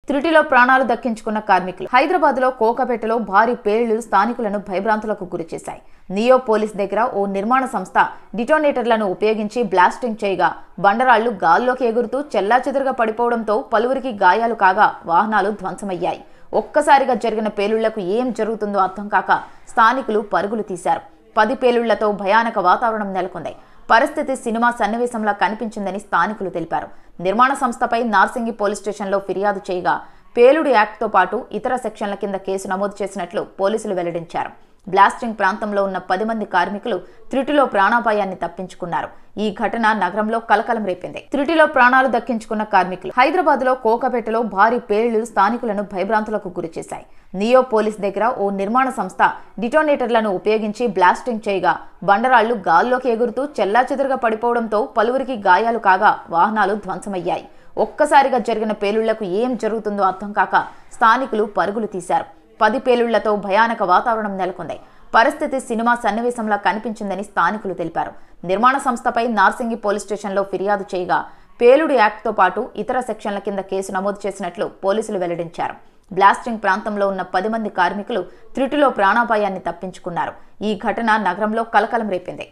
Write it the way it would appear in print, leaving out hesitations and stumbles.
త్రుటిలో ప్రాణాలు దక్కించుకున్న కార్మికులు. హైదరాబాద్ లో కోకాపేటలో భారీ పేలుళ్లు స్థానికులను భయభ్రాంతులకు గురిచేశాయి. నియో పోలీస్ దగ్గర ఓ నిర్మాణ సంస్థ డిటోనేటర్లను ఉపయోగించి బ్లాస్టింగ్ చేయగా బండరాళ్లు గాల్లోకి ఎగురుతూ చెల్లాచెదురుగా పడిపోవడంతో పలువురికి గాయాలు కాగా వాహనాలు ధ్వంసమయ్యాయి. ఒక్కసారిగా జరిగిన పేలుళ్లకు ఏం జరుగుతుందో అర్థం కాక స్థానికులు పరుగులు తీశారు. 10 పేలుళ్లతో భయానక వాతావరణం నెలకొంది. పరిస్థితి సినిమా సన్నివేశంలా కనిపించిందని స్థానికులు తెలిపారు. నిర్మాణ సంస్థపై నార్సింగి పోలీస్ స్టేషన్లో ఫిర్యాదు చేయగా పేలుడు యాక్ట్తో పాటు ఇతర సెక్షన్ల కింద కేసు నమోదు చేసినట్లు పోలీసులు వెల్లడించారు. బ్లాస్టింగ్ ప్రాంతంలో ఉన్న 10 మంది కార్మికులు త్రుటిలో ప్రాణాపాయాన్ని తప్పించుకున్నారు. ఈ ఘటన నగరంలో కలకలం రేపింది. త్రుటిలో ప్రాణాలు దక్కించుకున్న కార్మికులు. హైదరాబాద్ లో కోకాపేటలో భారీ పేలుళ్లు స్థానికులను భయభ్రాంతులకు గురిచేశాయి. నియో పోలీస్ దగ్గర ఓ నిర్మాణ సంస్థ డిటోనేటర్లను ఉపయోగించి బ్లాస్టింగ్ చేయగా బండరాళ్లు గాల్లోకి ఎగురుతూ చెల్లాచెదురుగా పడిపోవడంతో పలువురికి గాయాలు కాగా వాహనాలు ధ్వంసమయ్యాయి. ఒక్కసారిగా జరిగిన పేలుళ్లకు ఏం జరుగుతుందో అర్థం కాక స్థానికులు పరుగులు తీశారు. 10 పేలుళ్లతో భయానక వాతావరణం నెలకొంది. పరిస్థితి సినిమా సన్నివేశంలా కనిపించిందని స్థానికులు తెలిపారు. నిర్మాణ సంస్థపై నార్సింగి పోలీస్ స్టేషన్లో ఫిర్యాదు చేయగా పేలుడు యాక్ట్తో పాటు ఇతర సెక్షన్ల కింద కేసు నమోదు చేసినట్లు పోలీసులు వెల్లడించారు. బ్లాస్టింగ్ ప్రాంతంలో ఉన్న 10 మంది కార్మికులు త్రుటిలో ప్రాణాపాయాన్ని తప్పించుకున్నారు. ఈ ఘటన నగరంలో కలకలం రేపింది.